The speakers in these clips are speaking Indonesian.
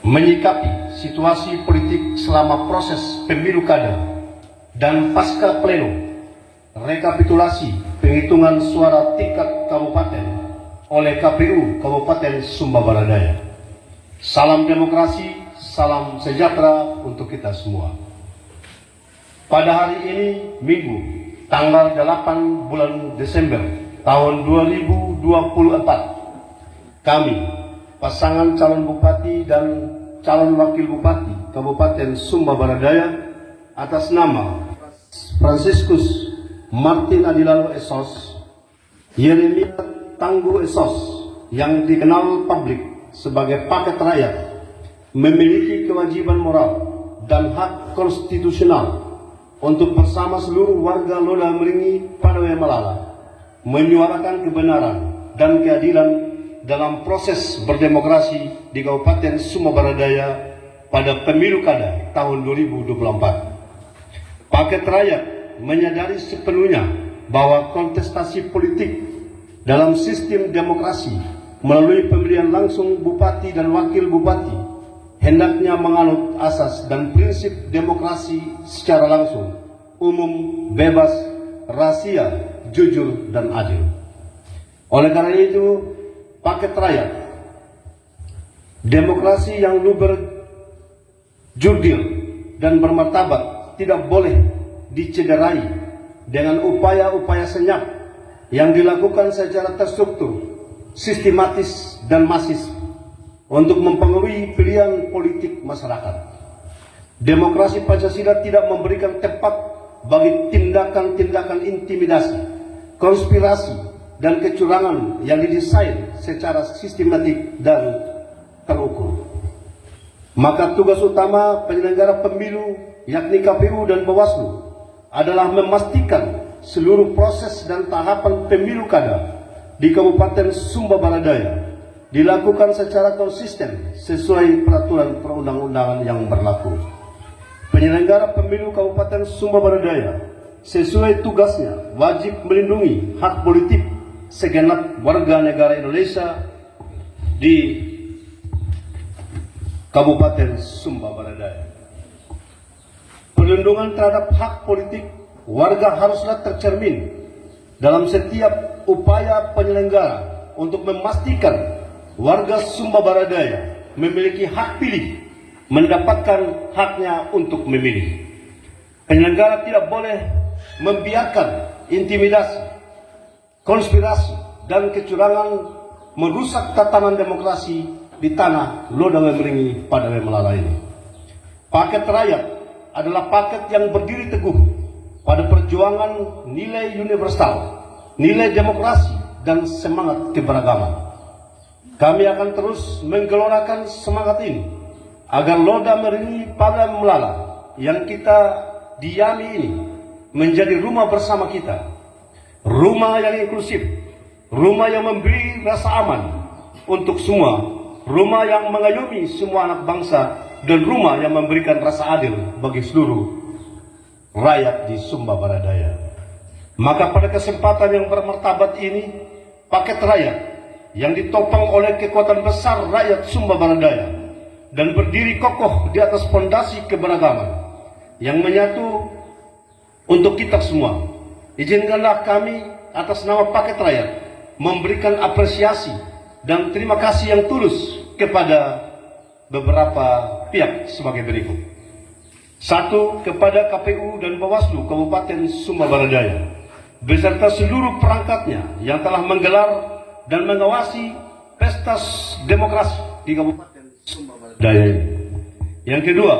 menyikapi situasi politik selama proses pemilu kada dan pasca pleno rekapitulasi penghitungan suara tingkat kabupaten oleh KPU Kabupaten Sumba Barat Daya. Salam demokrasi, salam sejahtera untuk kita semua. Pada hari ini, Minggu, tanggal 8 bulan Desember tahun 2024, kami, pasangan calon bupati dan calon wakil bupati Kabupaten Sumba Barat Daya atas nama Franciscus Martin Adilalo Esos, Yeremia Tangguh Esos yang dikenal publik sebagai paket rakyat, memiliki kewajiban moral dan hak konstitusional untuk bersama seluruh warga Loda Meringi Padawai Malala menyuarakan kebenaran dan keadilan dalam proses berdemokrasi di Kabupaten Sumba Barat Daya pada pemilu kada tahun 2024. Paket rakyat menyadari sepenuhnya bahwa kontestasi politik dalam sistem demokrasi melalui pemilihan langsung bupati dan wakil bupati hendaknya menganut asas dan prinsip demokrasi secara langsung, umum, bebas, rahasia, jujur, dan adil. Oleh karena itu, paket rakyat, demokrasi yang luber, jurdil, dan bermartabat tidak boleh dicederai dengan upaya-upaya senyap yang dilakukan secara terstruktur, sistematis, dan masif untuk mempengaruhi pilihan politik masyarakat. Demokrasi Pancasila tidak memberikan tempat bagi tindakan-tindakan intimidasi, konspirasi, dan kecurangan yang didesain secara sistematik dan terukur. Maka tugas utama penyelenggara pemilu, yakni KPU dan Bawaslu, adalah memastikan seluruh proses dan tahapan pemilu kada di Kabupaten Sumba Barat Daya dilakukan secara konsisten sesuai peraturan perundang-undangan yang berlaku. Penyelenggara pemilu Kabupaten Sumba Barat Daya sesuai tugasnya wajib melindungi hak politik segenap warga negara Indonesia di Kabupaten Sumba Barat Daya. Perlindungan terhadap hak politik warga haruslah tercermin dalam setiap upaya penyelenggara untuk memastikan warga Sumba Barat Daya memiliki hak pilih, mendapatkan haknya untuk memilih. Penyelenggara tidak boleh membiarkan intimidasi, konspirasi, dan kecurangan merusak tatanan demokrasi di tanah Loda Meringi Padawai Malala ini. Paket rakyat adalah paket yang berdiri teguh pada perjuangan nilai universal, nilai demokrasi, dan semangat keberagaman. Kami akan terus menggelorakan semangat ini agar Loda Meringi Padawai Malala yang kita diami ini menjadi rumah bersama kita, rumah yang inklusif, rumah yang memberi rasa aman untuk semua, rumah yang mengayomi semua anak bangsa, dan rumah yang memberikan rasa adil bagi seluruh rakyat di Sumba Barat Daya. Maka pada kesempatan yang bermartabat ini, paket rakyat yang ditopang oleh kekuatan besar rakyat Sumba Barat Daya dan berdiri kokoh di atas fondasi keberagaman yang menyatu untuk kita semua, izinkanlah kami atas nama paket rakyat memberikan apresiasi dan terima kasih yang tulus kepada beberapa pihak sebagai berikut. 1. Kepada KPU dan Bawaslu Kabupaten Sumba Barat Daya beserta seluruh perangkatnya yang telah menggelar dan mengawasi pesta demokrasi di Kabupaten Sumba Barat Daya ini. Yang kedua,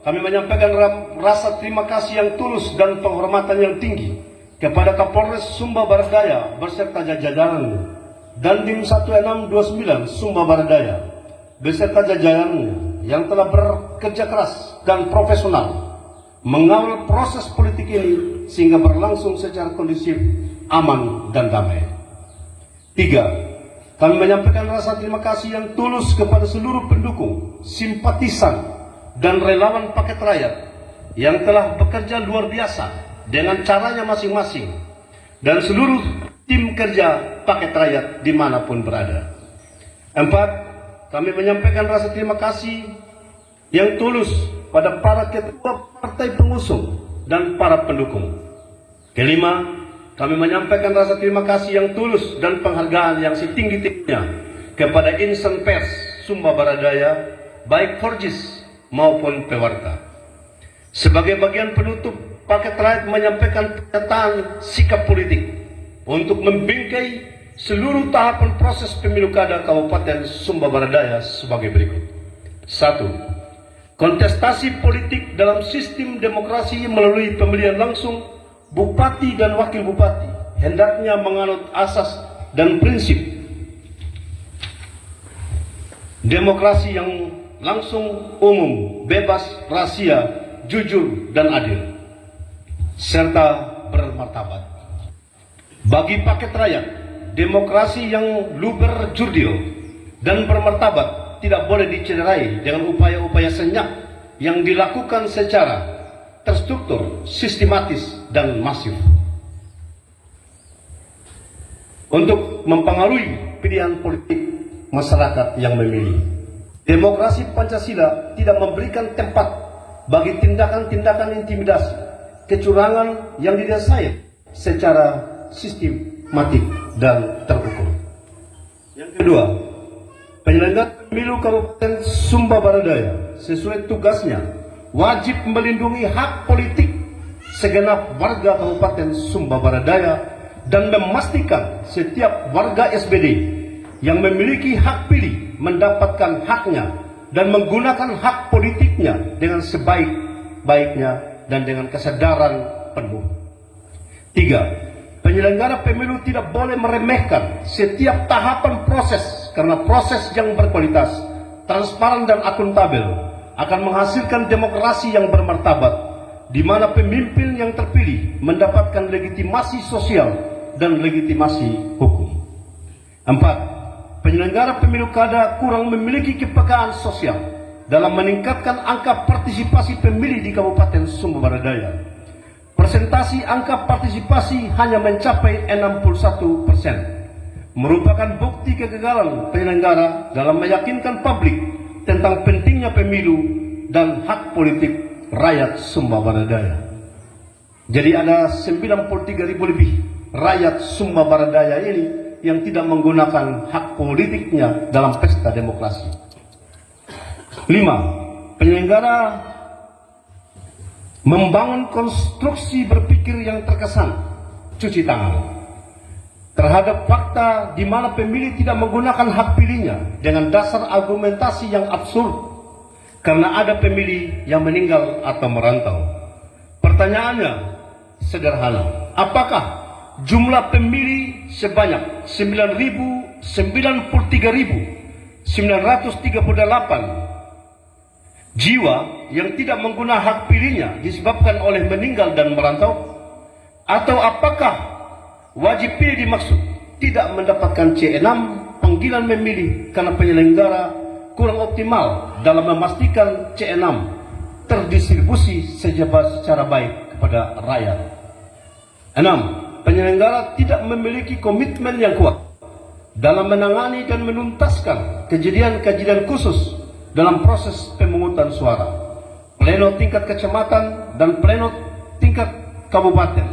kami menyampaikan rasa terima kasih yang tulus dan penghormatan yang tinggi kepada Kapolres Sumba Barat Daya beserta jajarannya, Dandim 1629 Sumba Barat Daya beserta jajarannya yang telah bekerja keras dan profesional mengawal proses politik ini sehingga berlangsung secara kondusif, aman, dan damai. 3. Kami menyampaikan rasa terima kasih yang tulus kepada seluruh pendukung, simpatisan, dan relawan paket rakyat yang telah bekerja luar biasa dengan caranya masing-masing, dan seluruh tim kerja paket rakyat dimanapun berada. 4. kami menyampaikan rasa terima kasih yang tulus pada para ketua partai pengusung dan para pendukung. Kelima, kami menyampaikan rasa terima kasih yang tulus dan penghargaan yang setinggi-tingginya kepada insan pers Sumba Baradaya, baik Forjis maupun pewarta. Sebagai bagian penutup, paket rakyat menyampaikan pernyataan sikap politik untuk membingkai seluruh tahapan proses pemilu kada Kabupaten Sumba Baradaya sebagai berikut. 1. Kontestasi politik dalam sistem demokrasi melalui pemilihan langsung bupati dan wakil bupati hendaknya menganut asas dan prinsip demokrasi yang langsung, umum, bebas, rahasia, jujur, dan adil, serta bermartabat. Bagi paket rakyat, demokrasi yang luber, jurdil, dan bermartabat tidak boleh dicederai dengan upaya-upaya senyap yang dilakukan secara terstruktur, sistematis, dan masif untuk mempengaruhi pilihan politik masyarakat yang memilih. Demokrasi Pancasila tidak memberikan tempat bagi tindakan-tindakan intimidasi, kecurangan yang didasari secara sistematik dan terukur. Yang kedua, penyelenggara pemilu Kabupaten Sumba Baradaya sesuai tugasnya wajib melindungi hak politik segenap warga Kabupaten Sumba Baradaya dan memastikan setiap warga SBD yang memiliki hak pilih mendapatkan haknya dan menggunakan hak politiknya dengan sebaik-baiknya dan dengan kesadaran penuh. 3. Penyelenggara pemilu tidak boleh meremehkan setiap tahapan proses karena proses yang berkualitas, transparan dan akuntabel akan menghasilkan demokrasi yang bermartabat di mana pemimpin yang terpilih mendapatkan legitimasi sosial dan legitimasi hukum. 4. Penyelenggara pemilu kada kurang memiliki kepekaan sosial dalam meningkatkan angka partisipasi pemilih di Kabupaten Sumba Baradaya. Persentasi angka partisipasi hanya mencapai 61%, merupakan bukti kegagalan penyelenggara dalam meyakinkan publik tentang pentingnya pemilu dan hak politik rakyat Sumba Baradaya. Jadi ada 93.000 lebih rakyat Sumba Baradaya ini yang tidak menggunakan hak politiknya dalam pesta demokrasi. 5. Penyelenggara membangun konstruksi berpikir yang terkesan cuci tangan terhadap fakta di mana pemilih tidak menggunakan hak pilihnya dengan dasar argumentasi yang absurd karena ada pemilih yang meninggal atau merantau. Pertanyaannya sederhana, apakah jumlah pemilih sebanyak 993.938 jiwa yang tidak menggunakan hak pilihnya disebabkan oleh meninggal dan merantau? Atau apakah wajib pilih dimaksud tidak mendapatkan C6 panggilan memilih karena penyelenggara kurang optimal dalam memastikan C6 terdistribusi secara baik kepada rakyat? 6. Penyelenggara tidak memiliki komitmen yang kuat dalam menangani dan menuntaskan kejadian-kejadian khusus dalam proses pemungutan suara, pleno tingkat kecamatan dan pleno tingkat kabupaten,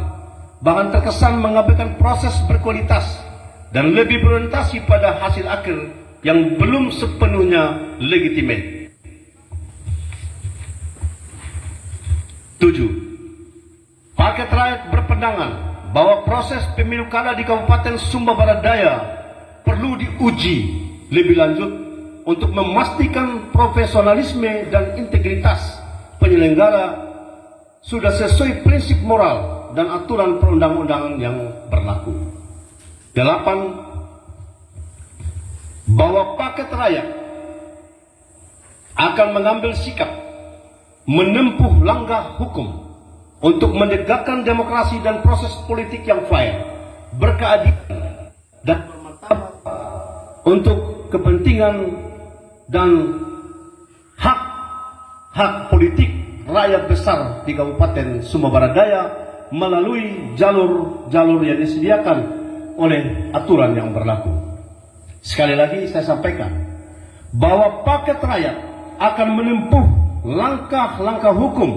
bahkan terkesan mengabaikan proses berkualitas dan lebih berorientasi pada hasil akhir yang belum sepenuhnya legitimate. 7. Paket rakyat berpandangan bahwa proses pemilu kada di Kabupaten Sumba Baradaya perlu diuji lebih lanjut untuk memastikan profesionalisme dan integritas penyelenggara sudah sesuai prinsip moral dan aturan perundang-undangan yang berlaku. 8. Bahwa paket rakyat akan mengambil sikap menempuh langkah hukum untuk menegakkan demokrasi dan proses politik yang fair, berkeadilan, dan bermartabat untuk kepentingan dan hak politik rakyat besar di Kabupaten Sumba Baradaya melalui jalur-jalur yang disediakan oleh aturan yang berlaku. Sekali lagi saya sampaikan bahwa paket rakyat akan menempuh langkah-langkah hukum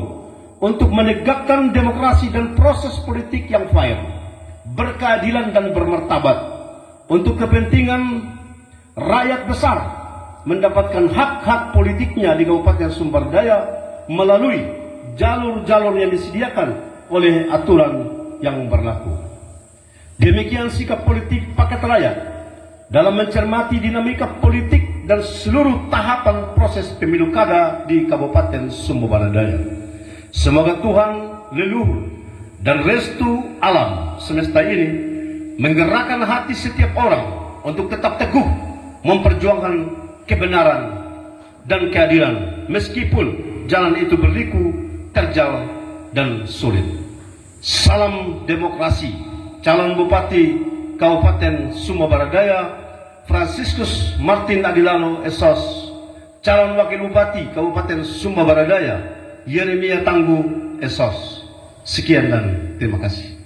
untuk menegakkan demokrasi dan proses politik yang fair, berkeadilan dan bermartabat untuk kepentingan rakyat besar mendapatkan hak-hak politiknya di Kabupaten Sumber Daya melalui jalur-jalur yang disediakan oleh aturan yang berlaku. Demikian sikap politik paket rakyat dalam mencermati dinamika politik dan seluruh tahapan proses pemilu kada di Kabupaten Sumber Daya. Semoga Tuhan, leluhur, dan restu alam semesta ini menggerakkan hati setiap orang untuk tetap teguh memperjuangkan kebenaran dan keadilan meskipun jalan itu berliku, terjal, dan sulit. Salam demokrasi. Calon Bupati Kabupaten Sumber Daya Franciscus Martin Adilano Esos. Calon Wakil Bupati Kabupaten Sumber Daya Yeremia Tangguh Esos. Sekian dan terima kasih.